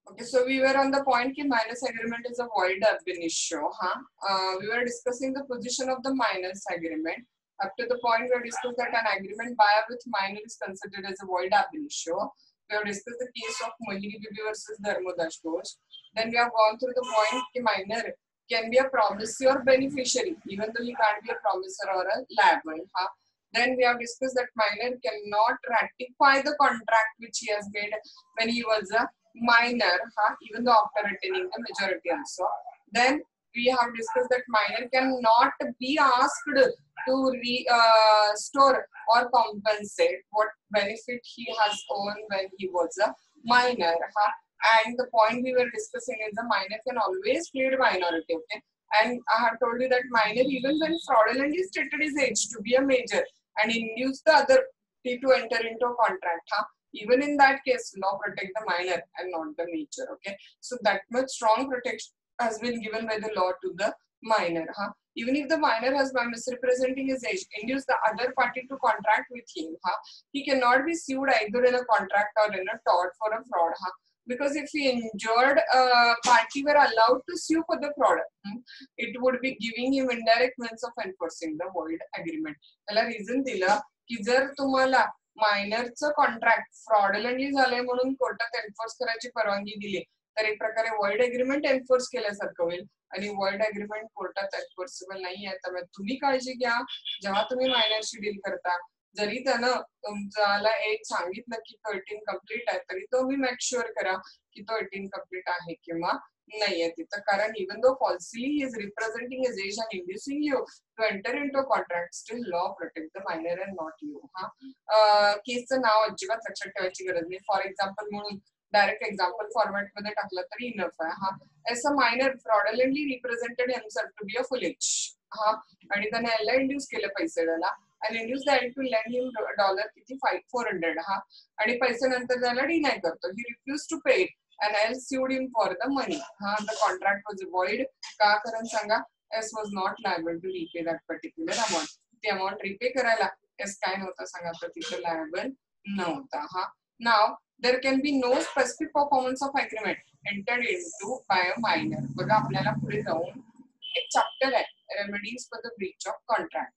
Okay, so we were on the point that minus agreement is a void ab initio. We were discussing the position of the minus agreement. Up to the point we discussed that an agreement by or with minor is considered as a void ab initio. We have discussed the case of Mohini Bibi versus Dharmodash Ghosh. Then we have gone through the point that minor can be a promissory or beneficiary, even though he can't be a promisor or a liable. Then we have discussed that minor cannot ratify the contract which he has made when he was a minor, even though after attaining the majority also. Then we have discussed that minor cannot be asked to restore or compensate what benefit he has earned when he was a minor. And the point we were discussing is the minor can always plead minority. Okay, and I have told you that minor, even when fraudulently stated his age to be a major and induce the other party to enter into a contract, even in that case, law protect the minor and not the major. Okay, so that much strong protection has been given by the law to the minor. Even if the minor has, by misrepresenting his age, induced the other party to contract with him, he cannot be sued either in a contract or in a tort for a fraud. Because if the injured party were allowed to sue for the fraud, it would be giving him indirect means of enforcing the void agreement. त्याला reason दिलं की जर तुम्हाला मायनरचं contract फ्रॉडलंटली झालंय म्हणून कोर्टात enforce करायची परवानगी दिली तर एक प्रकारे वॉइड एग्रीमेंट एन्फोर्स केल्यासारखं होईल आणि वॉइड एग्रीमेंट कोर्टात एन्फोर्सेबल नाही आहे. त्यामुळे तुम्ही काळजी घ्या जेव्हा तुम्ही मायनरशी डील करता. जरी त्यानं तुमच्याला एक सांगितलं की तो 18 कम्प्लीट आहे तरी तो मी मेक शुअर करा की तो 18 कम्प्लीट आहे किंवा नाहीये तिथं. कारण even though falsely he is representing his age and inducing you to enter into a contract, still law protect the minor and not you. केसचं नाव अजिबात लक्षात ठेवायची गरज नाही. फॉर एक्झाम्पल म्हणून डायरेक्ट एक्झाम्पल फॉर्मॅट मध्ये टाकलं तरी इनफ आहे. As a minor fraudulently represented himself to be a full age. आणि त्याने याला इंड्यूस केलं पैसे द्यायला and induce the addict to lend him dollar किती 400 आणि पैसे नंतर त्याला डिनाय करतो. He refused to pay and else sued him for the money. The contract was void. का कारण सांगा, S was not liable to repay that particular amount. ती amount repay करायला S काय नव्हता सांगा तर तिथे liable नव्हता. Now there can be no specific performance of agreement entered into by a minor. बघा आपल्याला पुढे जाऊन एक चॅप्टर आहे remedies for the breach of contract.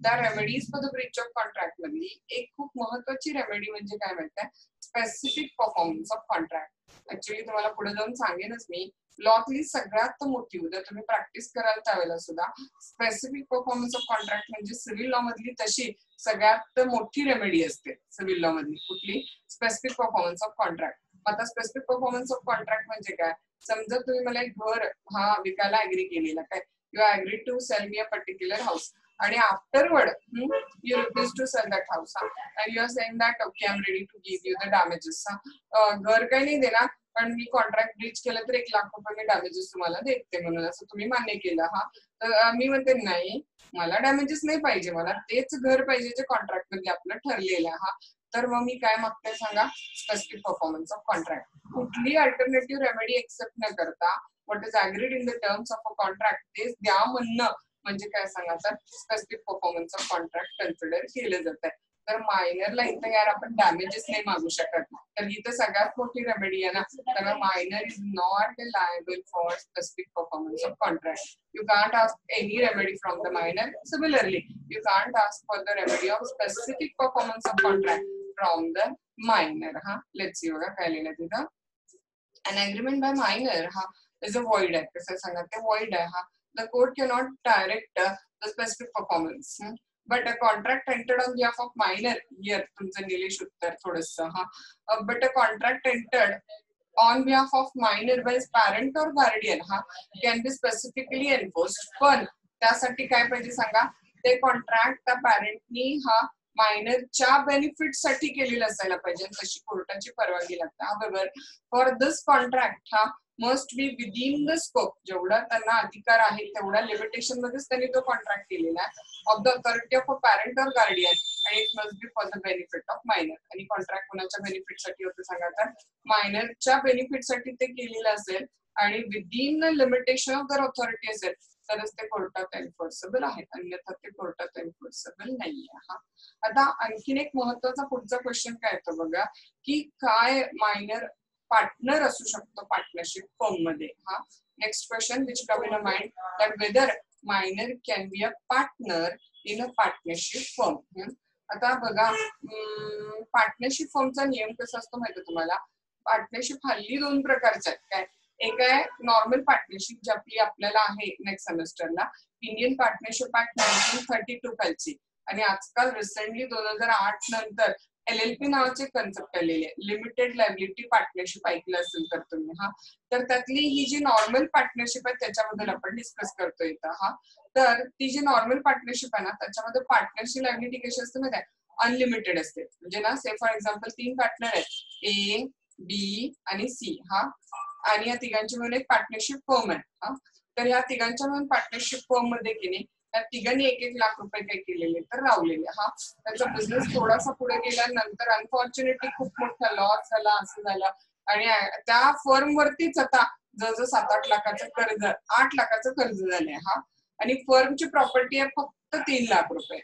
त्या remedies for the breach of contract मधली एक खूप महत्वाची रेमेडी म्हणजे काय माहिती आहे, specific performance of contract. Actually तुम्हाला पुढे जाऊन सांगेनच मी. लॉतली सगळ्यात मोठी उद्या तुम्ही प्रॅक्टिस कराल त्यावेळेला सुद्धा स्पेसिफिक परफॉर्मन्स ऑफ कॉन्ट्रॅक्ट म्हणजे सिव्हिल लॉ मधली तशी सगळ्यात मोठी रेमेडी असते. सिव्हिल लॉ मधली कुठली, स्पेसिफिक परफॉर्मन्स ऑफ कॉन्ट्रॅक्ट. आता स्पेसिफिक परफॉर्मन्स ऑफ कॉन्ट्रॅक्ट म्हणजे काय, समजा तुम्ही मला एक घर विकायला अग्री केलेला, काय you agree to sell me a particular house आणि afterward you refuse to sell that house and you are saying that okay I am ready to give you the damages. घर काही नाही देणार पण मी कॉन्ट्रॅक्ट ब्रीच केलं तर 1 लाख रुपये मी डॅमेजेस तुम्हाला देते म्हणून असं तुम्ही मान्य केलं. तर मी म्हणते नाही मला डॅमेजेस नाही पाहिजे, मला तेच घर पाहिजे जे कॉन्ट्रॅक्ट मध्ये आपलं ठरलेलं आहे. तर मग मी काय मागते सांगा, स्पेसिफिक परफॉर्मन्स ऑफ कॉन्ट्रॅक्ट. कुठली अल्टरनेटिव्ह रेमेडी एक्सेप्ट न करता what is agreed in the terms of a contract तेच द्या म्हणणं म्हणजे काय सांगा तर specific performance of contract consider केले जात आहे. तर मायनरला इथं यार आपण डॅमेजेस नाही मागू शकत, तर ही तर सगळ्यात मोठी रेमेडी आहे ना. त्यामुळे minor is not liable for specific performance of contract. You can't ask any remedy from the minor. Similarly, you can't ask for the remedy of specific performance of contract from the minor. Let's see बघा काय लिहिलं तिथं. An agreement by minor is a void आहे. कसं सांगा ते void आहे. The court cannot direct the specific performance. But a contract entered on behalf of minor, here तुमचं निलेश उत्तर थोडंसं but a contract entered on behalf of minor by his parent or guardian can be specifically enforced. पण त्यासाठी काय पाहिजे सांगा, ते contract त्या पॅरेंटनी मायनरच्या बेनिफिट साठी केलेलं असायला पाहिजे, तशी कोर्टाची परवानगी लागते. However, for this contract must be within the scope, जेवढा त्यांना अधिकार आहे तेवढ्या लिमिटेशन मध्येच त्यांनी तो कॉन्ट्रॅक्ट केलेला आहे, of the authority of a parent और guardian and it must be for the benefit of minor. आणि कॉन्ट्रॅक्ट कोणाच्या बेनिफिट साठी होतं सांगा तर मायनरच्या बेनिफिट साठी ते केलेलं असेल आणि विदिन लिमिटेशन ऑफ दर ऑथॉरिटी असेल तरच ते कोर्टात एन्फोर्सेबल आहे, अन्यथा ते कोर्टात एन्फोर्सेबल नाहीये. आता आणखीन एक महत्वाचा पुढचा क्वेश्चन काय येतो बघा, की काय मायनर पार्टनर असू शकतो पार्टनरशिप फर्म मध्ये. हा next question which come in a mind that weather minor can be a partner in a partnership firm. आता बघा पार्टनरशिप फर्मचा नियम कसा असतो माहिती तुम्हाला. पार्टनरशिप हल्ली दोन प्रकारच्या आहेत. काय एक आहे नॉर्मल पार्टनरशिप जी आपली आपल्याला आहे नेक्स्ट सेमेस्टरला इंडियन पार्टनरशिप ऍक्ट 1932 खालची आणि आजकाल रिसेंटली 2008 नंतर LLP नावाचे कन्सेप्ट आलेले आहे लिमिटेड लायबिलिटी पार्टनरशिप ऐकलं असेल तर तुम्ही. हा तर त्यातली ही जी नॉर्मल पार्टनरशिप आहे त्याच्याबद्दल आपण डिस्कस करतो इथं. हा तर ती जी नॉर्मल पार्टनरशिप आहे ना त्याच्यामध्ये पार्टनरशिप लायबिलिटी कशी असते माहिती आहे अनलिमिटेड असते. म्हणजे ना से फॉर एक्झाम्पल 3 पार्टनर आहेत A B आणि C. हा आणि या तिघांची मिळून एक पार्टनरशिप फर्म आहे. हा तर या तिघांच्या मिळून पार्टनरशिप फर्म मध्ये की नाही त्या तिघांनी 1-1 लाख रुपये काय केलेले तर रावलेले. हा त्याचा बिझनेस थोडासा पुढे गेल्यानंतर अनफॉर्च्युनेटली खूप मोठा लॉस झाला असं झालं आणि त्या फर्म वरतीच आता जवळजवळ 7-8 लाखाचं कर्ज 8 लाखाचं कर्ज झालंय. हा आणि फर्मची प्रॉपर्टी आहे फक्त 3 लाख रुपये.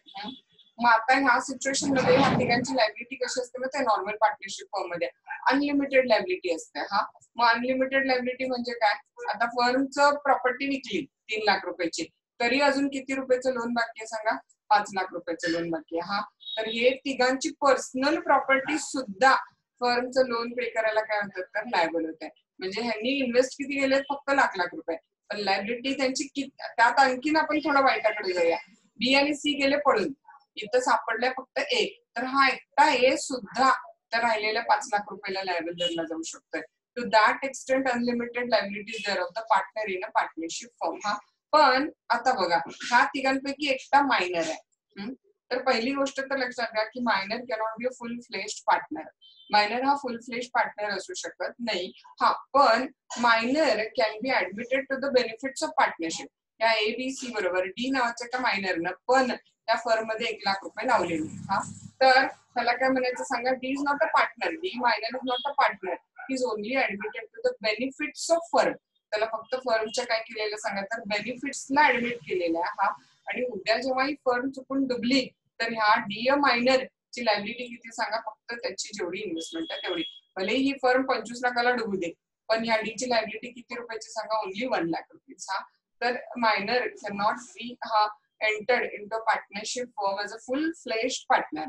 मग आता ह्या सिच्युएशन मध्ये ह्या तिघांची लायबिलिटी कशी असते ना ते नॉर्मल पार्टनरशिप फर्म मध्ये अनलिमिटेड लायबिलिटी असते. हा मग अनलिमिटेड लायबिलिटी म्हणजे काय आता फर्मचं प्रॉपर्टी विकली 3 लाख रुपयाची तरी अजून किती रुपयाचं लोन बाकी आहे सांगा 5 लाख रुपयाचं लोन बाकी आहे. हा तर हे तिघांची पर्सनल प्रॉपर्टी सुद्धा फर्मचं लोन पे करायला काय म्हणतात तर लायबल होत आहे. म्हणजे ह्यांनी इन्व्हेस्ट किती केले फक्त लाख रुपये पण लायबिलिटी त्यांची त्यात आणखीन आपण थोडं वाईटाकडे जाऊया. बी आणि सी गेले पळून इथं सापडलाय फक्त A तर हा एकटा A सुद्धा त्या राहिलेल्या 5 लाख रुपयाला लायबल धरला जाऊ शकतोय. To that extent unlimited liabilities thereof the partner in a partnership firm. हा पण आता बघा ह्या तिघांपैकी एकटा मायनर आहे. तर पहिली गोष्ट तर लक्षात घ्या की minor cannot be a full fleshed partner. Minor हा फुल फ्लेश्ड पार्टनर असू शकत नाही. हा पण minor can be admitted to the benefits of partnership. या ABC बरोबर D नावाच्या त्या मायनरनं पण त्या फर्म मध्ये 1 लाख रुपये लावलेले. हा तर त्याला काय म्हणायचं सांगा D is not a partner. D minor is not a partner. Is only admitted to the benefits of firm. त्याला फक्त फर्मच्या काय केलेलं सांगा तर बेनिफिट्सला ऍडमिट केलेलं आहे. हा आणि उद्या जेव्हा ही फर्म चुकून डुबली तर ह्या D मायनर ची लायबिलिटी किती सांगा फक्त त्याची जेवढी इन्व्हेस्टमेंट आहे तेवढी. भले ही फर्म 25 लाखाला डुबू दे पण ह्या D ची लायबिलिटी किती रुपयाची सांगा ओनली 1 लाख रुपीज. हा तर मायनर कॅन नॉट बी हा entered into a partnership firm as a full-fledged partner.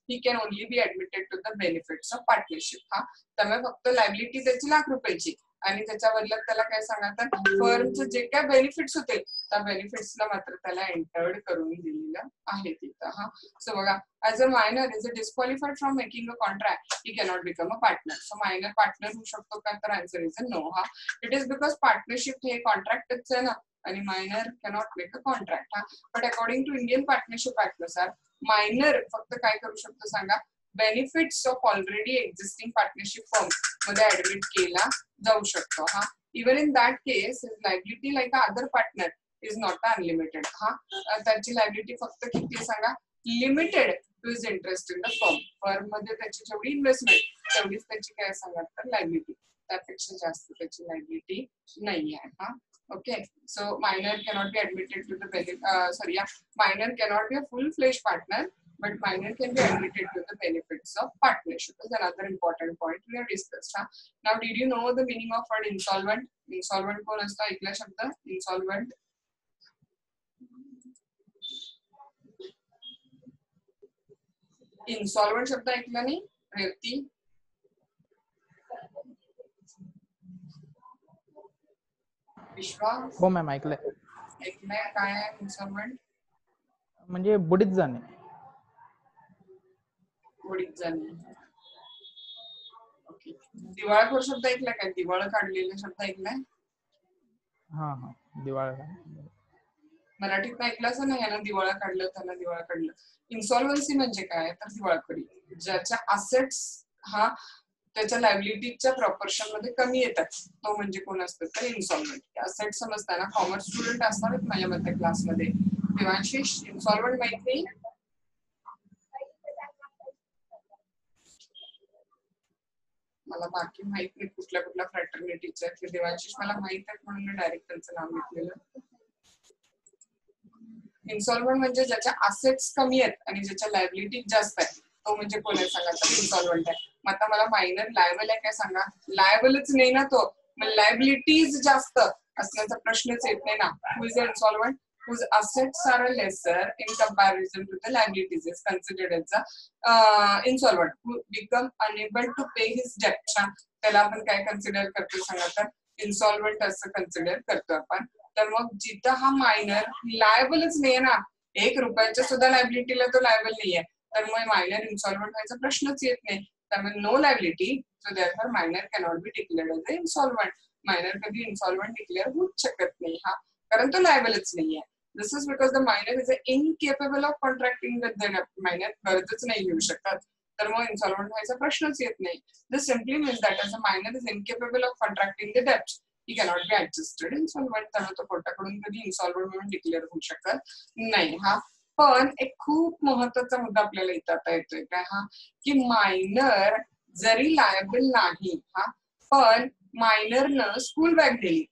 He can only be admitted to the benefits of partnership. हा त्यामुळे फक्त लायबिलिटी त्याची लाख रुपयाची आणि त्याच्या बदल्यात त्याला काय सांगा तर फर्मचे जे काय बेनिफिट्स होते त्या बेनिफिट्सला मात्र त्याला एंटर्ड करून दिलेलं आहे तिथं. हा सो बघा as a minor is a disqualified from making a contract he cannot become a partner. So minor partner होऊ शकतो का तर आन्सर इज अ नो. हा इट इज बिकॉज पार्टनरशिप हे कॉन्ट्रॅक्टच आहे ना आणि minor cannot make a contract. हा but according to Indian partnership act नुसार मायनर फक्त काय करू शकतो सांगा benefits of already existing partnership firm मध्ये ऍडमिट केला जाऊ शकतो. हा even in that case liability like other partner is not unlimited. हा त्याची लायबिलिटी फक्त किती सांगा limited two is interest in the firm. Firm मध्ये त्याची जेवढी इन्व्हेस्टमेंट तेवढीच त्याची काय सांगा तर लायबिलिटी त्यापेक्षा जास्त त्याची लायबिलिटी नाही आहे. हा okay so minor cannot be admitted to the minor cannot be a full-fledged partner but minor can be admitted to the benefits of partnership. Is another important point we have discussed. Now did you know the meaning of word insolvent? Insolvent कोण असतो ऐकला शब्द insolvent? insolvent शब्द ऐकला नाही रेवती? विश्वा हो ma'am ऐकलंय. काय आहे इन्सॉल्वंट? म्हणजे बुडीत जाणे. बुडीत जाणे. ओके. दिवाळखोर शब्द ऐकलाय काय? दिवाळ काढलेला शब्द ऐकलाय? हा हा दिवाळ मराठीत ऐकलं असं नाही याला दिवाळा काढलं त्याला दिवाळा काढलं. इन्सॉल्वन्सी म्हणजे काय तर दिवाळखोरी ज्याच्या असेट्स हा त्याच्या लायबिलिटीच्या प्रॉपर्शन मध्ये कमी येतात तो म्हणजे कोण असतं तर इन्सॉल्वंट. असेट समजताना कॉमर्स स्टुडंट असणारच माझ्या मते क्लासमध्ये. देवांशिष इन्सॉल्वंट माहित नाही? मला बाकी माहित नाही कुठल्या कुठल्या फ्रॅटर्निटीच्या आहेत. देवांशिष मला माहित आहे म्हणून मी डायरेक्ट त्यांचं नाव घेतलेलं. इन्सॉल्वंट म्हणजे ज्याच्या असेट्स कमी आहेत आणि ज्याच्या लायबिलिटी जास्त आहेत तो म्हणजे कोण आहे सांगा, तर इन्सॉल्वंट आहे. मग आता मला मायनर लायबल आहे काय सांगा, लायबलच नाही ना तो, मग लायबिलिटीज जास्त असण्याचा प्रश्नच येत नाही ना. हु is इन्सॉल्वंट, whose assets are lesser in comparison to the liabilities is considered as a insolvent, who become unable to pay his debt. त्याला आपण काय कन्सिडर करतो सांगा, तर इन्सॉल्वंट असं कन्सिडर करतो आपण. तर मग जिथं हा मायनर लायबलच नाहीये ना, 1 रुपयाच्या सुद्धा लायबिलिटीला तो लायबल नाहीये, तर मग मायनर इन्सॉल्वंट व्हायचा प्रश्नच येत नाही. त्यामुळे no liability, so therefore minor cannot be declared as a insolvent. Minor कधी इन्सॉल्वंट डिक्लेअर होऊच शकत नाही हा, कारण तो लायबलच नाहीये. This is because the minor is incapable of contracting with the debt. Minor कर्जच नाही घेऊ शकत, तर मग इन्सॉल्वंट व्हायचा प्रश्नच येत नाही. This simply means that as a minor is incapable of contracting the debt, he cannot be adjusted insolvent. त्यामुळे तो कोर्टाकडून कधी इन्सॉल्वंट म्हणून डिक्लेअर होऊ शकत नाही हा. पण एक खूप महत्वाचा मुद्दा आपल्याला इथं आता येतोय काय हा, की मायनर जरी लायबल नाही हा, पण मायनरनं स्कूल बॅग दिली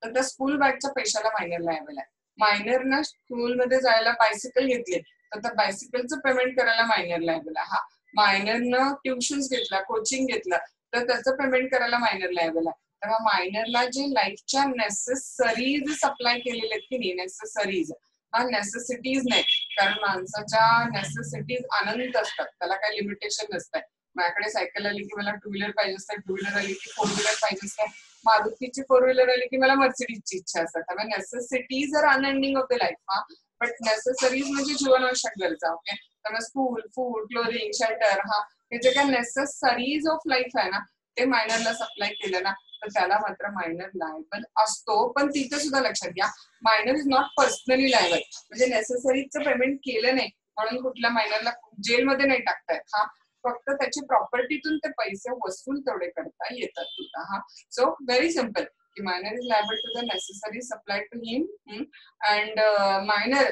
तर त्या स्कूल बॅगच्या पैशाला मायनर लायबल आहे. मायनरनं स्कूलमध्ये जायला बायसिकल घेतले तर त्या बायसिकलचं पेमेंट करायला मायनर लायबल आहे हा. मायनरनं ट्युशन्स घेतला, कोचिंग घेतलं तर त्याचं पेमेंट करायला मायनर लायबल आहे. तेव्हा मायनरला जे लाईफच्या नेसेसरीज सप्लाय केलेले आहेत की नाही, नेसेसरीज हा नेसेसिटीज नाही, कारण माणसाच्या नेसेसिटीज अनंत असतात, त्याला काही लिमिटेशन नसतं. माझ्याकडे सायकल आली की मला 2 व्हीलर पाहिजे असतात, 2 व्हीलर आली की 4 व्हीलर पाहिजे असतात, मारुतीची 4 व्हीलर आली की मला मर्सिडीजची इच्छा असतात. त्यामुळे necessities are unending of the life हा, बट नेसेसरीज म्हणजे जीवनावश्यक गरजा. ओके, त्यामुळे स्कूल, फूड, क्लोथिंग, शेल्टर हा, हे जे काही नेसेसरीज ऑफ लाईफ आहे ना, ते मायनरला सप्लाय केलं ना, तर त्याला मात्र मायनर लायबल असतो. पण तिथे सुद्धा लक्षात घ्या, minor is not personally liable. म्हणजे नेसेसरीजचं पेमेंट केलं नाही म्हणून कुठल्या मायनरला जेलमध्ये नाही टाकतायत हा, फक्त त्याची प्रॉपर्टीतून ते पैसे वसूल तेवढे करता येतात तुला हा. सो व्हेरी सिम्पल, की minor is liable to the necessary supply to him, and minor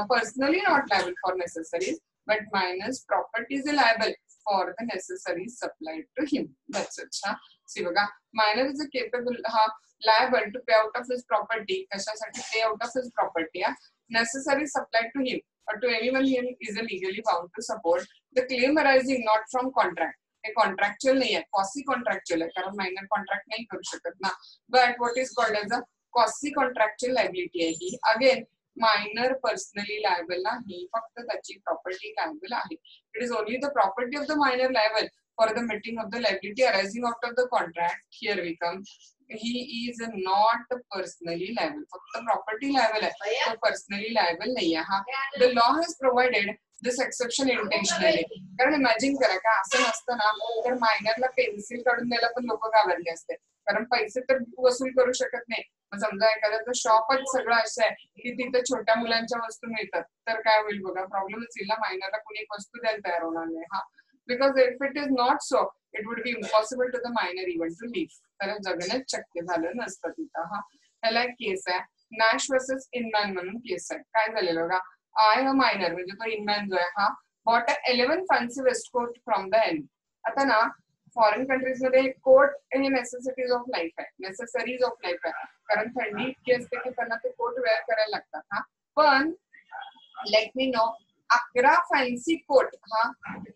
personally not liable for necessaries, but minor's property is liable for the necessary supply to him. That's it हा. See बघा, minor is a capable हा liable to pay out of his property, कशासाठी pay out of his property necessary supplied to him or to anyone he is legally bound to support the claim arising not from contract. हे contractual नाही आहे, quasi contractual आहे, कारण minor contract नाही करू शकत ना. But what is called as a quasi contractual liability आहे ही. अगेन मायनर पर्सनली लायबल नाही, फक्त त्याची प्रॉपर्टी लायबल आहे. It is only the property of the minor liable for the meeting of the liability arising out of the contract. Here we come, he is not personally liable, फक्त property liable आहे, तो personally liable नाही आहे हा. The law has provided this exception intentionally. कारण imagine करा का असं नसतं ना, तर मायनरला पेन्सिल काढून द्यायला पण लोक घाबरले असते, कारण पैसे तर वसूल करू शकत नाही. मग समजा एखाद्याचं शॉपच सगळं असं आहे की तिथे छोट्या मुलांच्या वस्तू मिळतात, तर काय होईल बघा, प्रॉब्लेमच येईल ना. मायनरला कुणी एक वस्तू द्यायला तयार होणार नाही हा, because if it is not so, it would be impossible to the minor even to leave. त्याला जगणंच शक्य झालं नसतं तिथं हा. ह्याला एक केस आहे, नॅश वर्सेस इनमॅन म्हणून केस आहे. काय झालेलं बघा, आय अ मायनर म्हणजे तो इनमॅन जो आहे हा, bought 11 fancy waistcoat from the end. आता ना फॉरेन कंट्रीज मध्ये कोट हे नेसेसिटीज ऑफ लाईफ आहे, नेसेसरीज ऑफ लाईफ आहे, कारण थंडी इतकी असते की त्यांना ते कोट वेअर करायला लागतात हा. पण let me know, 11 fancy coat हा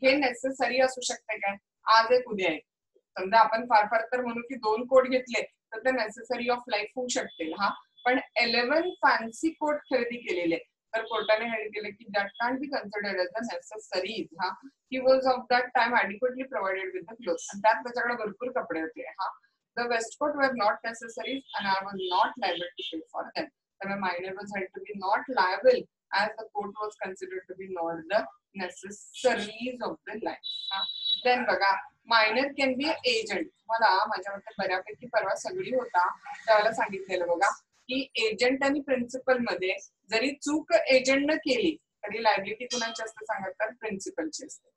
हे नेसेसरी असू शकते काय? आज एक उद्या एक. समजा आपण फार फार तर म्हणू की 2 कोट घेतले तर ते नेसेसरी ऑफ लाईफ होऊ शकतील हा. पण 11 फॅन्सी कोट खरेदी केलेले तर कोर्टाने हे केले की that can't be considered as the necessaries हा. He was of that time adequately provided with the clothes, आणि त्यात त्याच्याकडे भरपूर कपडे होते हा. The waistcoat were not necessaries and I was not liable to pay for them. त्यामुळे minor was held to be not liable as the court was considered to be not the necessaries of the life. Then बघा, minor can be agent. मला माझ्यामध्ये बऱ्यापैकी परवा सगळी होता त्याला सांगितलेलं बघा की एजंट आणि प्रिन्सिपल मध्ये जरी चूक एजंटनं केली तरी लायबिलिटी कुणाची असते सांगा, तर प्रिन्सिपलची असते.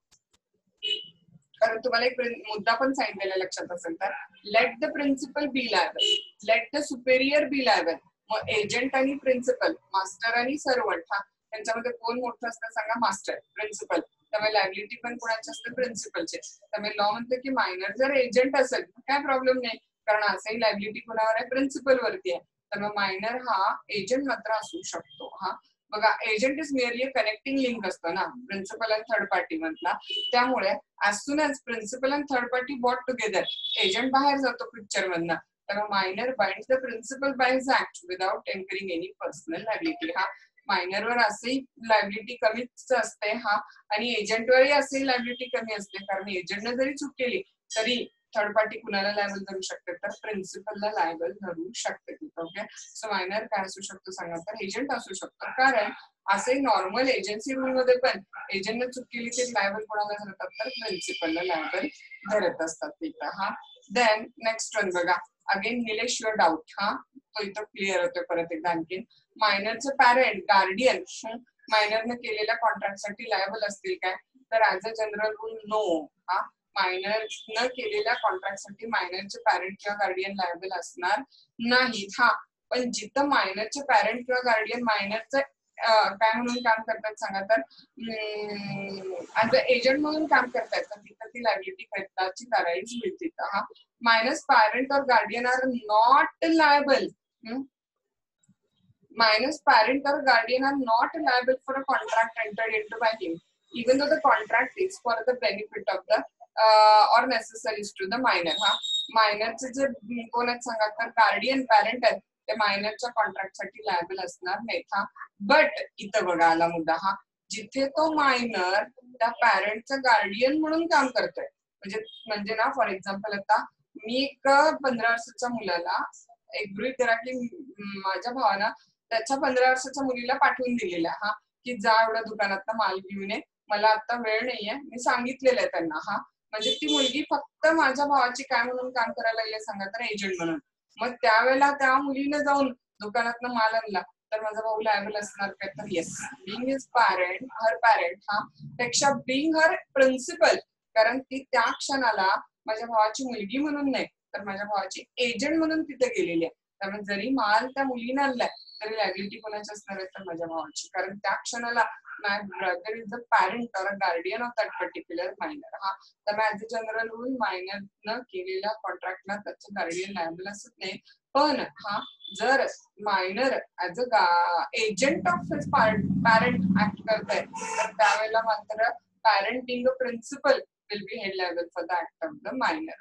कारण तुम्हाला एक मुद्दा पण सांगितलेला लक्षात असेल तर, let the principal be liable, let the superior be liable. मग एजंट आणि प्रिन्सिपल, मास्टर आणि सर्वंट हा, त्यांच्यामध्ये कोण मोठं असतं सांगा, मास्टर, प्रिन्सिपल. त्यामुळे लायबिलिटी पण कोणाची असते, प्रिन्सिपलचे. त्यामुळे लॉ म्हणते की मायनर जर एजंट असेल काय प्रॉब्लेम नाही, कारण असंही लायबिलिटी कोणावर आहे, प्रिन्सिपल वरती आहे. त्यामुळे मायनर हा एजंट मात्र असू शकतो हा. बघा agent is merely a connecting link असतं ना प्रिन्सिपल अँड थर्ड पार्टी मधला. त्यामुळे as soon as principal and third party bought together agent बाहेर जातो पिक्चर मधनं, तर minor binds the principal by his act without incurring any personal liability. हा मायनरवर असेही लायबिलिटी कमीच असते हा, आणि एजंटवरही असेही लायबिलिटी कमी असते, कारण एजंटने जरी चूक केली तरी थर्ड पार्टी कुणाला लायबल धरू शकते, तर प्रिन्सिपलला लायबल धरू शकते. ओके, सो मायनर काय असू शकतो सांगा, तर एजंट असू शकतो. कारण असे नॉर्मल एजन्सी रूल मध्ये पण एजंटने चूक केली ते लायबल कोणाला धरतात, तर प्रिन्सिपलला लायबल धरत असतात तिथं. हा देन नेक्स्ट वन बघा, अगेन निलेश युअर डाऊट. हा तो इथं क्लिअर होतोय परत एकदा आणखी. मायनरचे पॅरेंट गार्डियन मायनरने केलेल्या कॉन्ट्रॅक्टसाठी लायबल असतील काय, तर as a general rule no. हा मायनर न केलेल्या कॉन्ट्रॅक्टसाठी मायनरचे पॅरेंट किंवा गार्डियन लायबल असणार नाहीत. हा पण जिथं मायनरचे पॅरेंट किंवा गार्डियन मायनरचं काय म्हणून काम करतात सांगा, तर ऍज अ एजंट म्हणून काम करतात, तर तिथं ती लायबिलिटी खर्चाची करायची मिळते. हा मायनस पॅरेंट और guardian are not liable. Minus parent or guardian are not liable for a contract entered into by him, even though the contract is for the benefit of the or necessaries to the minor. हा मायनरचे जे कोण आहेत सांगा, तर guardian parent आहेत ते मायनरच्या contract साठी liable असणार नाहीत. हा बट इथं बघा आला मुद्दा, हा जिथे तो मायनर त्या पॅरेंटचा गार्डियन म्हणून काम करतोय, म्हणजे ना फॉर एक्झाम्पल आता मी एक 15 वर्षाच्या मुलाला एक गृहीत करा की माझ्या भावाला त्याच्या 15 वर्षाच्या मुलीला पाठवून दिलेला, हा की जा एवढ्या दुकानात माल घेऊन ये, मला आता वेळ नाहीये, मी सांगितलेलं आहे त्यांना. हा म्हणजे ती मुलगी फक्त माझ्या भावाची काय म्हणून काम करायला लागली सांगा, तर एजंट म्हणून. मग त्यावेळेला त्या मुलीने जाऊन दुकानात माल आणला तर माझा भाऊ लायबल असणार काय, तर येस, बिंग हिज पॅरेंट हर पॅरेंट हा पेक्षा बिंग हर प्रिन्सिपल, कारण ती त्या क्षणाला माझ्या भावाची मुलगी म्हणून नाही तर माझ्या भावाची एजंट म्हणून तिथे गेलेली आहे. त्यामुळे जरी माल त्या मुलीने आणलाय तरी लायबिलिटी कोणाची असणार आहे, तर माझ्या भावाची, कारण त्या क्षणाला माय ब्रदर इज द पॅरेंट और a guardian of that particular minor. हा त्यामुळे as a general rule minor न केलेल्या कॉन्ट्रॅक्टला त्याचं गार्डियन लायबल असत नाही. पण हा जर minor as a agent of his parent act करताय, तर त्यावेळेला मात्र parent being a principal will be held liable for the act of the minor.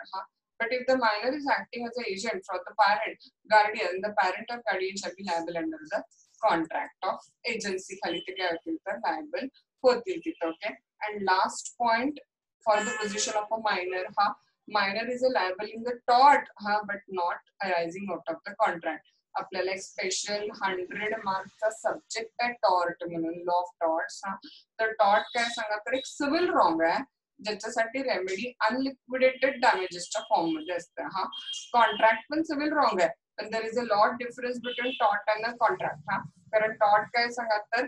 But if the minor is acting as an agent for the parent, guardian, the parent or guardian shall be liable under the contract of agency. खाली ते काय होतील तर liable होतील तिथं. Okay. And last point for the position of a minor, हा minor is a liable in the tort, हा but not arising out of the contract. आपल्याला एक स्पेशल 100 मार्कचा सब्जेक्ट आहे टॉर्ट म्हणून, लॉ ऑफ टॉर्ट्स. हा तर टॉर्ट काय सांगा, तर एक सिव्हिल रॉंग आहे ज्याच्यासाठी रेमेडी अनलिक्विडेटेड डॅमेजेसच्या फॉर्म मध्ये असते. हा कॉन्ट्रॅक्ट पण सिव्हिल रॉंग आहे, पण there is a lot difference between tort and a contract. हा कारण टॉर्ट काय सांगा, तर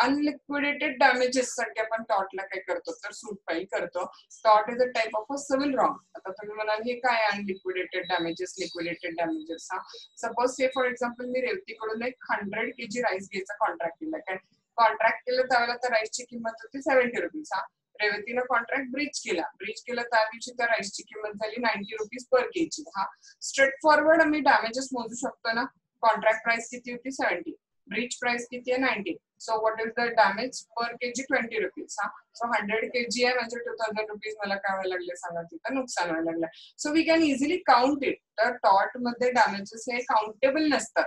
अनलिक्विडेटेड डॅमेजेस साठी आपण टॉर्टला काय करतो, तर सूट फाईल करतो. Tort is a type of a civil wrong. आता तुम्ही म्हणाल हे काय अनलिक्विडेटेड डॅमेजेस, लिक्विडेटेड डॅमेजेस. हा सपोज से फॉर एक्झाम्पल मी रेवतीकडून एक 100 kg राईस घ्यायचा कॉन्ट्रॅक्ट केला. काय कॉन्ट्रॅक्ट केलं त्यावेळेला तर राईसची किंमत होती 70 रुपीज. हा रेवतीनं कॉन्ट्रॅक्ट ब्रीच केला त्या दिवशी त्या राईसची किंमत झाली 90 रुपीज पर केजी. हा स्ट्रेट फॉरवर्ड आम्ही डॅमेजेस मोजू शकतो ना. कॉन्ट्रॅक्ट प्राइस किती होती 70, ब्रीच प्राइस किती आहे 90, so what is the damage per KG 20 rupees. हा सो 100 kg आहे म्हणजे 2000 रुपीज मला काय व्हायला लागले सांगा, तिथं नुकसान व्हायला लागलं. So we can easily count it. तर टॉर्ट मध्ये डॅमेजेस हे काउंटेबल नसतात,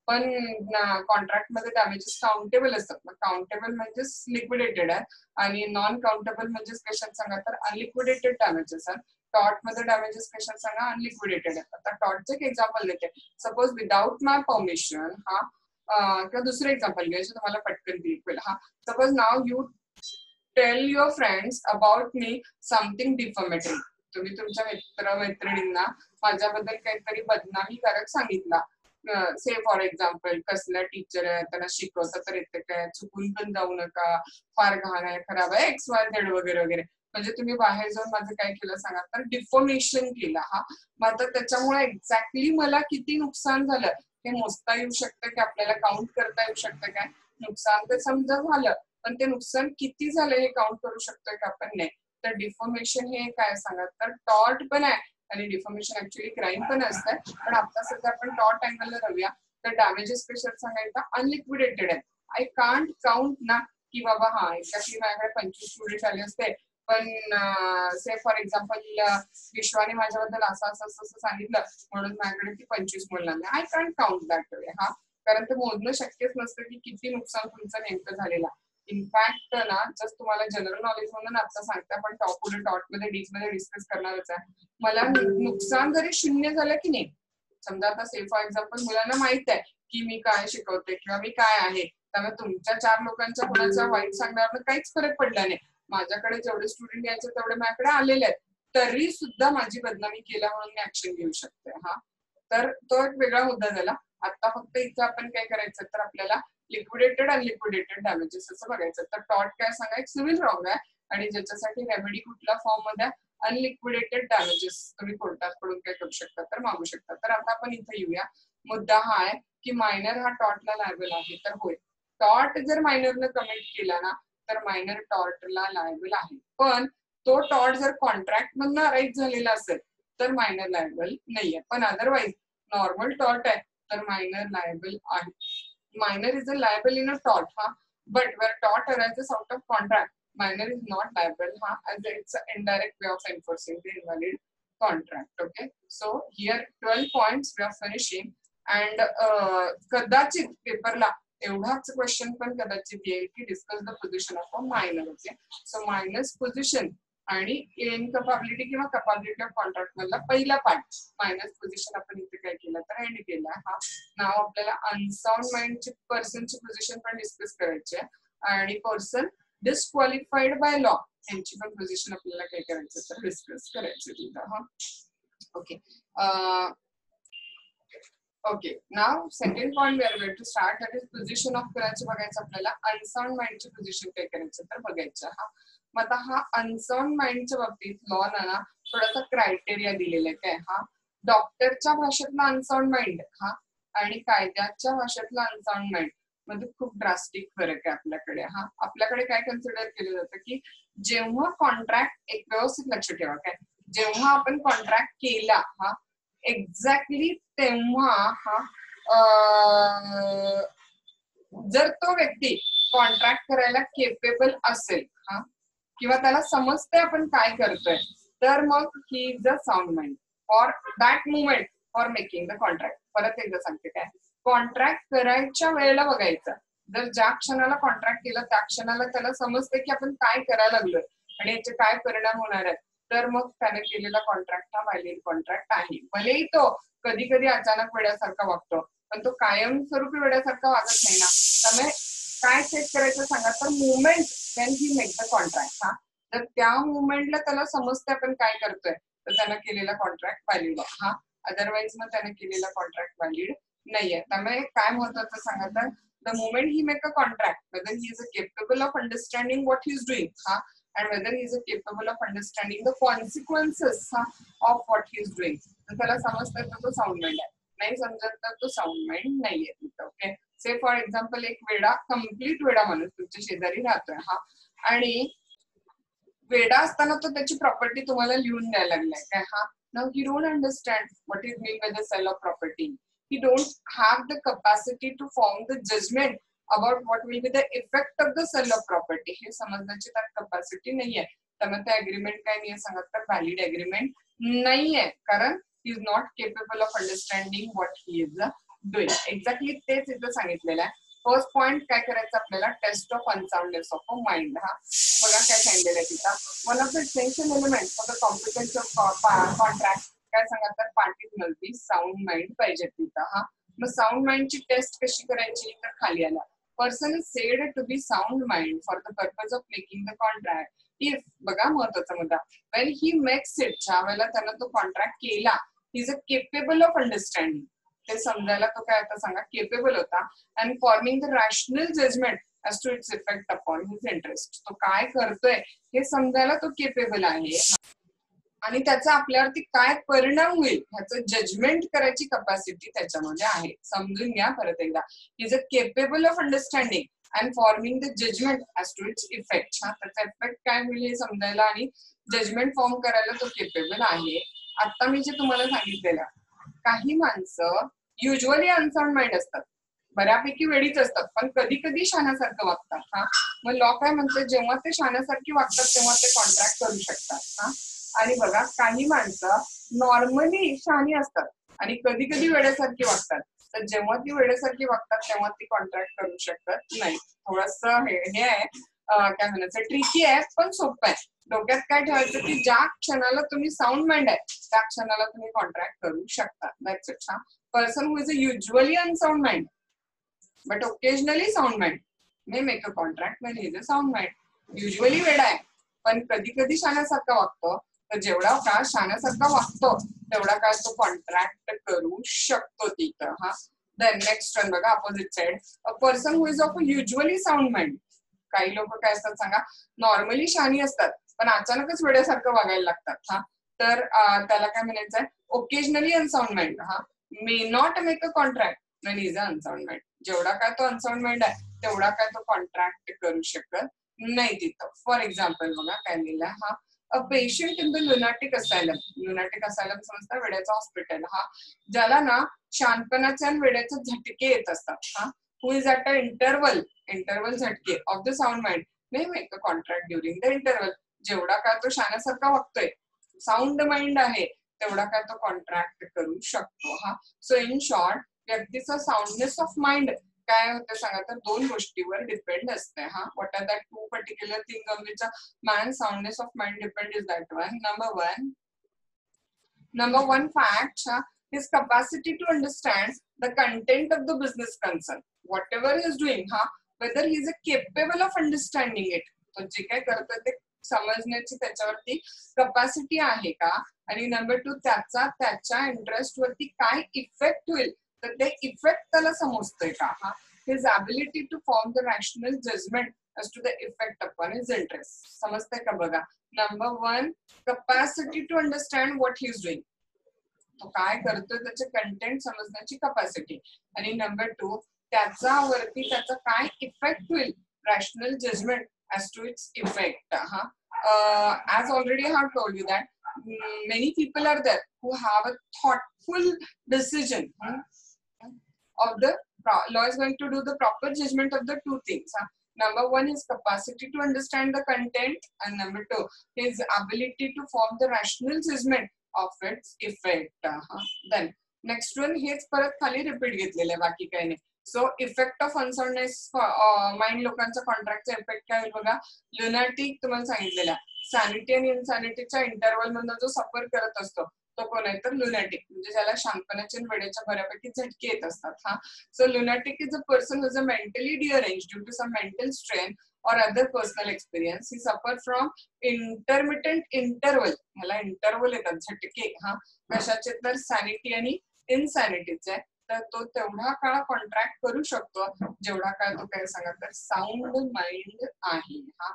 पण कॉन्ट्रॅक्ट मध्ये डॅमेजेस काउंटेबल असतात. मग काउंटेबल म्हणजे लिक्विडेटेड आहे आणि नॉन काउंटेबल म्हणजे कशात सांगा, तर अनलिक्विडेटेड डॅमेजेस आहेत. टॉर्ट मध्ये डॅमेजेस कशात सांगा, अनलिक्विडेटेड आहे. आता टॉर्टचं एक एक्झाम्पल देते. सपोज विदाउट माय परमिशन, हा किंवा दुसरं एक्झाम्पल घ्यायचं तुम्हाला पटकन क्लिक होईल. हा सपोज नाव you tell your friends about me something defamatory. तुम्ही तुमच्या मित्र-मैत्रिणींना माझ्याबद्दल काहीतरी बदनामीकारक सांगितला. से फॉर एक्झाम्पल कसला टीचर आहे, त्यांना शिकवता तर येते काय, चुकून पण जाऊ नका, फार घाण आहे, खराब आहे, XYZ वगैरे वगैरे. म्हणजे तुम्ही बाहेर जाऊन माझं काय केलं सांगा, तर डिफॉर्मेशन केलं. हा मग आता त्याच्यामुळे एक्झॅक्टली मला किती नुकसान झालं हे मोजता येऊ शकतं की आपल्याला काउंट करता येऊ शकतं काय. नुकसान तर समजा झालं, पण ते नुकसान किती झालं हे काउंट करू शकतोय का आपण, नाही. तर डिफॉर्मेशन हे काय सांगा, तर टॉर्ट पण आहे आणि डिफॉर्मेशन ऍक्च्युअली क्राईम पण असतं. पण आता सध्या आपण टॉर्ट अँगलला राहूया. तर डॅमेजेस कशात सांगायचं, अनलिक्विडेटेड आहे. आय कांट काउंट ना की बाबा हा एक्झॅक्टली माझ्याकडे 25 स्टुडंट आले असते, पण से फॉर एक्झाम्पल विश्वाने माझ्याबद्दल असं असं असं सांगितलं म्हणून माझ्याकडे ती 25 मुलं आली. I can't count that way. हा, कारण ते मोजणं शक्यच नसतं की किती नुकसान तुमचं नेमकं झालेलं. इनफॅक्ट ना जस्ट तुम्हाला जनरल नॉलेज म्हणून आता सांगता, पण टॉप पुढे टॉट मध्ये डीप मध्ये डिस्कस करणारच आहे. मला नुकसान जरी 0 झालं की नाही, समजा आता से फॉर एक्झाम्पल मुलांना माहित आहे की मी काय शिकवते किंवा मी काय आहे, त्यामुळे तुमच्या 4 लोकांच्या कोणाचा वाईट सांगण्यावर काहीच फरक पडला नाही. माझ्याकडे जेवढे स्टुडंट यायचे तेवढे माझ्याकडे आलेले आहेत, तरी सुद्धा माझी बदनामी केला म्हणून मी ऍक्शन घेऊ शकते. हा, तर तो एक वेगळा मुद्दा झाला. आता फक्त इथे आपण काय करायचं तर आपल्याला लिक्विडेटेड अनलिक्विडेटेड डॅमेजेस असं बघायचं. तर टॉट काय सांगा एक सिव्हिल रॉंग आहे आणि ज्याच्यासाठी रेमेडी कुठल्या फॉर्म मध्ये अनलिक्विडेटेड डॅमेजेस तुम्ही कोर्टाकडून काय करू शकता तर मागू शकता. तर आता आपण इथे येऊया. मुद्दा हा आहे की मायनर हा टॉर्टला लायबल आहे. तर होय, टॉर्ट जर मायनरनं कमिट केला ना तर मायनर टॉर्टला लायबल आहे, पण तो टॉर्ट जर कॉन्ट्रॅक्ट मधनं अराईज झालेला असेल तर मायनर लायबल नाहीये. पण अदरवाईज नॉर्मल टॉर्ट आहे तर मायनर लायबल आहे. Minor is a liable in a tort, but where tort arises out of contract, minor is not liable, as it's an indirect way of enforcing the invalid contract. Okay, so here 12 points we are finishing, and कदाचित पेपरला एवढाच question पण कदाचित येईल की discuss the position of a minor. Okay, so minus position आणि इनकॅपेबिलिटी किंवा capability of contract मधला पहिला पार्ट मायनस पोझिशन आपण इथे काय केलं तर एंड केला. हा, नाव आपल्याला अनसाउंड माइंडची पर्सनची पोझिशन पण डिस्कस करायची आहे आणि पर्सन डिस्क्वालिफाईड बाय लॉ यांची पण पोझिशन आपल्याला काय करायचं तर डिस्कस करायचं तिथं. हा, okay. Okay, now second point we are going to start, that is position of करायचं बघायचं आपल्याला. अनसाउंड माइंडची पोझिशन काय करायचं तर बघायचं. हा, मग आता हा अनसाउंड माइंडच्या बाबतीत लॉ ना थोडासा क्रायटेरिया दिलेला आहे. काय, हा डॉक्टरच्या भाषेतला अनसाउंड माइंड हा आणि कायद्याच्या भाषेतला अनसाउंड माइंड मध्ये खूप ड्रास्टिक फरक आहे आपल्याकडे. हा, आपल्याकडे काय कन्सिडर केलं जातं की जेव्हा कॉन्ट्रॅक्ट, एक व्यवस्थित लक्ष ठेवा, काय जेव्हा आपण कॉन्ट्रॅक्ट केला हा एक्झॅक्टली तेव्हा हा जर तो व्यक्ती कॉन्ट्रॅक्ट करायला केपेबल असेल हा किंवा त्याला समजते आपण काय करतोय, तर मग he is a sound mind for that movement for making the contract. परत एकदा सांगते, काय कॉन्ट्रॅक्ट करायच्या वेळेला बघायचं, जर ज्या क्षणाला कॉन्ट्रॅक्ट केलं त्या क्षणाला त्याला समजते की आपण काय करायला लागलोय आणि याचे काय परिणाम होणार आहेत, तर मग त्याने केलेला कॉन्ट्रॅक्ट हा व्हॅलिड कॉन्ट्रॅक्ट आहे. भलेही तो कधी कधी अचानक वेड्यासारखा वागतो, पण तो कायमस्वरूपी वेड्यासारखा वागत नाही ना. त्यामुळे काय चेक करायचं सांगा तर movement when he make the contract. हा, तर त्या मुवमेंटला त्याला समजते आपण काय करतोय तर त्यानं केलेला कॉन्ट्रॅक्ट व्हॅलिड आहे. हा, अदरवाईज मग त्याने केलेला कॉन्ट्रॅक्ट व्हॅलिड नाहीये. त्यामुळे काय महत्वाचं सांगा तर the movement he make a contract, weather he is capable of understanding what he is doing हा, and whether he is capable of understanding the consequences of what he is doing, तर त्याला समजतं तर तो साऊंड माइंड आहे, नाही समजत तर तो साऊंड माइंड नाहीये तिथं. ओके, से फॉर एक्झाम्पल एक वेडा, कम्प्लीट वेडा माणूस तुमच्या शेजारी राहतोय हा, आणि वेडा असताना तो त्याची प्रॉपर्टी तुम्हाला लिहून द्यायला लागलाय काय. हा, now he don't understand what is mean by the sale of property. He don't have the capacity to form the judgement about what will be the effect of the sale of property. हे समजण्याची त्यात capacity नाहीये, त्यामुळे ते agreement काय नाही सांगत तर व्हॅलिड अग्रीमेंट नाहीये, कारण he is not capable of understanding what he is doing. Exactly तेच इथं सांगितलेलं आहे. फर्स्ट पॉइंट काय करायचं आपल्याला, test of unsoundness of a mind. हा, बघा काय सांगितलेलं आहे तिथं, one of the essential element for the competence of contract काय सांगा तर parties must be sound mind पाहिजे तिथं. हा, मग साऊंड माइंडची टेस्ट कशी करायची तर खाली आला, person is said to be sound mind for the purpose of making the contract if, बघा महत्वाचा मुद्दा, when he makes it, ज्या वेळेला त्यानं तो कॉन्ट्रॅक्ट केला, he is capable of understanding, ते समजायला तो काय आता सांगा केपेबल होता, and forming the rational judgment as to its effect upon his interest. तो काय करतोय हे समजायला तो केपेबल आहे आणि त्याचा आपल्यावरती काय परिणाम होईल ह्याचं जजमेंट करायची कॅपॅसिटी त्याच्यामध्ये आहे. समजून घ्या परत एकदा, is a capable of understanding and forming the judgement as to its effect. हा, त्याचा इफेक्ट काय होईल हे समजायला आणि जजमेंट फॉर्म करायला तो केपेबल आहे. आता मी जे तुम्हाला सांगितलेलं, काही माणसं युजली अनसाउंड माइंड असतात, बऱ्यापैकी वेळीच असतात, पण कधी कधी शाण्यासारखं वागतात. हा, मग लॉ काय म्हणते, जेव्हा ते शाण्यासारखी वागतात तेव्हा ते कॉन्ट्रॅक्ट करू शकतात. हा, आणि बघा काही माणसं नॉर्मली शहाणी असतात आणि कधी कधी वेड्यासारखी वागतात, तर जेव्हा ती वेड्यासारखी वागतात तेव्हा ती कॉन्ट्रॅक्ट करू शकत नाही. थोडस हे आहे, काय म्हणायचं, ट्रिकी आहे पण सोपं आहे. डोक्यात काय ठेवायचं की ज्या क्षणाला तुम्ही साऊंड माइंड आहे त्या क्षणाला तुम्ही कॉन्ट्रॅक्ट करू शकता. That's it. हा, person who is usually unsound mind but occasionally sound mind may make a contract when he is a sound mind. Usually वेडा आहे पण कधी कधी शाण्यासारखा वागतो, तर जेवढा काळ शाण्यासारखा वागतो तेवढा काळ तो कॉन्ट्रॅक्ट करू शकतो तिथं. हा, देन नेक्स्ट वन बघा, opposite side, a person who is of usually sound mind. काही लोक काय असतात सांगा, नॉर्मली शहाणी असतात पण अचानकच वेड्यासारखं वागायला लागतात. हा, तर त्याला काय म्हणायचं आहे, ओकेजनली अनसाउंड माइंड. हा, may not make a contract when he is unsound mind. जेवढा काय तो अनसाउंड माइंड आहे तेवढा काय तो कॉन्ट्रॅक्ट करू शकत नाही तिथं. फॉर एक्झाम्पल बघा काय लिहिलंय, हा, a patient in the lunatic asylum. Lunatic asylum समजता वेड्याचं हॉस्पिटल. हा, ज्याला ना शानपणाचे आणि वेड्याचे झटके येत असतात. हा, हु इज ॲट अ इंटरवल झटके of the sound mind may make a contract during the interval. जेवढा काय तो शाण्यासारखा वागतोय, साऊंड माइंड आहे, तेवढा काय तो कॉन्ट्रॅक्ट करू शकतो. हा, सो इन शॉर्ट, व्यक्तीचा साऊंडनेस ऑफ माइंड काय होतं सांगा, तर दोन गोष्टीवर डिपेंड असते. हा, what are that two particular thing on which a man soundness of mind depend is that one. Number one fact, his capacity to understand the content of the business concern. Whatever he is doing, whether he is capable of understanding it. तो जे काय करतो ते समजण्याची त्याच्यावरती capacity आहे का, आणि नंबर टू त्याच्या इंटरेस्ट वरती काय इफेक्ट होईल, तर ते इफेक्ट त्याला समजतोय का. हा, his ability to form the rational judgement as to the effect upon his interest. समजतंय का बघा. Number one, capacity to understand what he is doing. तो काय करतोय त्याचे कंटेंट समजण्याची कपॅसिटी. आणि नंबर टू, त्याच्यावरती त्याचा काय इफेक्ट होईल, rational judgement as to its effect. As already I have told you that many people are there who have a thoughtful decision of the law is going to do the proper judgment of the two things. Number one, his capacity to understand the content, and number two, his ability to form the rational judgment of its effect. Then next one, हेच परत खाली repeat घेतलेलं आहे, बाकी काही नाही. So effect of unsoundness mind लोकांचा कॉन्ट्रॅक्टचा effect काय होईल बघा. लुनाटिक तुम्हाला सांगितलेला, सॅनिटी आणि इन्सॅनिटीच्या इंटरवल मधून जो सफर करत असतो तो कोण आहे, तर लुनाटिक, म्हणजे ज्याला शांतपणाच्या आणि वेड्याच्या बऱ्यापैकी झटके येत असतात. हा, so lunatic is a person who is a mentally deranged due to some mental strain or other personal experience. He suffered from intermittent interval. ह्याला इंटरवल येतात झटके. हा, कशाचे, तर सॅनिटी आणि इन्सॅनिटीचे. तर तो तेवढा काळ कॉन्ट्रॅक्ट करू शकतो जेवढा काळ तो काय सांगा, तर साऊंड माइंड आहे. हा,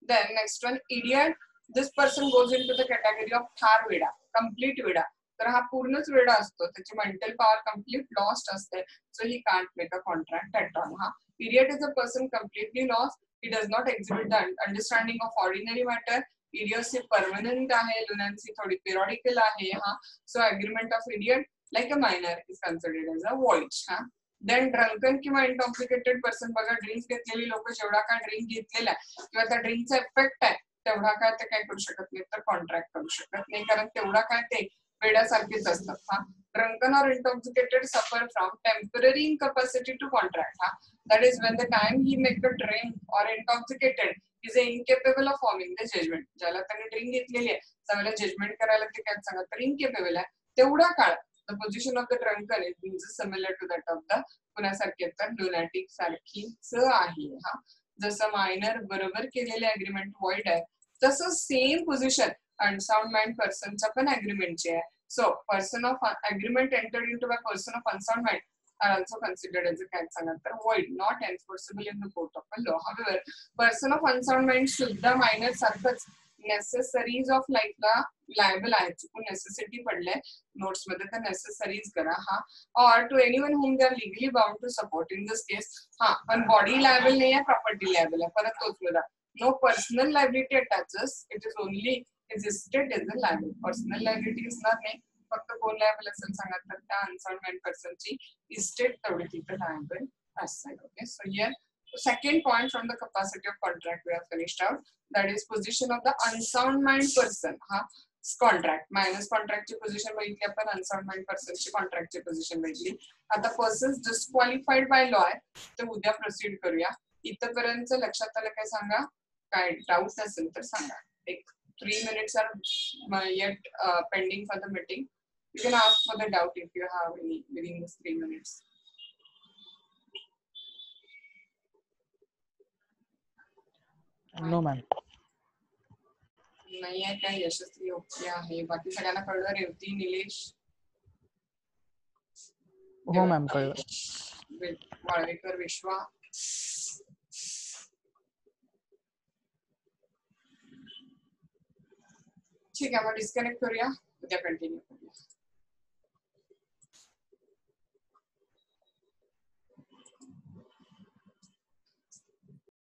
then next one, idiot. This person goes into the category of थार वेडा, कम्प्लीट वेडा. तर हा पूर्णच वेडा असतो, त्याची मेंटल पॉवर कम्प्लीट लॉस्ट असते. So he can't make a contract at all. हा, idiot is a person completely lost. He does not exhibit the understanding of ordinary matter. Idiocy permanent आहे, lunacy थोडी periodical आहे. हा, so agreement of idiot like a minor is considered as a void. हा, then drunken किंवा intoxicated person बघा, drinks घेतलेली लोक जेवढा काय ड्रिंक घेतलेला आहे किंवा त्या ड्रिंकचा इफेक्ट आहे तेवढा काय ते काय करू शकत नाही, तर कॉन्ट्रॅक्ट करू शकत नाही, कारण तेवढा काय ते वेड्यासारखेच असतात. हा, drunken or intoxicated suffer from temporary incapacity to contract. That is when the time he make a drink or intoxicated is incapable of forming the judgment. ज्याला त्याने ड्रिंक घेतलेली आहे त्याला जजमेंट करायला ते काय सांगा, तर इनकेपेबल आहे. तेवढा काळ the position of the drunken is similar to that of the कुणासारखे, तर lunatic सारखीच आहे. हा, जसं मायनर बरोबर केलेले अग्रीमेंट वॉइड आहे तसं सेम पोझिशन अनसाउंड माइंड पर्सनचा पण अग्रीमेंटची आहे. So person of agreement entered into by person of unsound mind are also considered as a काय void, not enforceable in the court of a law. However, person of unsound mind सुद्धा minor सारखंच necessaries of life ला liable आहे. चुकून necessity पडले notes मध्ये, तर necessaries करा. हा, or to anyone whom they are legally bound to support in this case. हा, पण body liable नाही आहे, property liable आहे. परत तोच बघा, no personal liability attaches. It is only his estate is a liable. Personal liability असणार नाही, फक्त कोण लायबल असेल सांगा, तर त्या अनसाउंड माइंड पर्सनची इस्टेट तेवढी तिथे liable aside. Okay, so here second point from the capacity of contract we have finished out, that is position of the unsound mind person. Contract minor's कॉन्ट्रॅक्टची पोझिशन बघितली आपण, unsound mind पर्सनची कॉन्ट्रॅक्टची position बघितली. आता persons disqualified by law आहे, तर उद्या प्रोसीड करूया. इथपर्यंत लक्षात आलं काय सांगा, काय डाऊट असेल तर सांगा. एक 3 minutes are yet pending for the meeting. You can ask for the doubt if you have any within this 3 minutes. No ma'am. नाही आहे काय? यशस्वी ओके आहे. बाकी सगळ्यांना कळलं? रेवती, निलेश, हो मॅम कळलं. वाळवेकर, विश्वा. ठीक आहे, मग डिस्कनेक्ट करूया, उद्या कंटिन्यू करूया.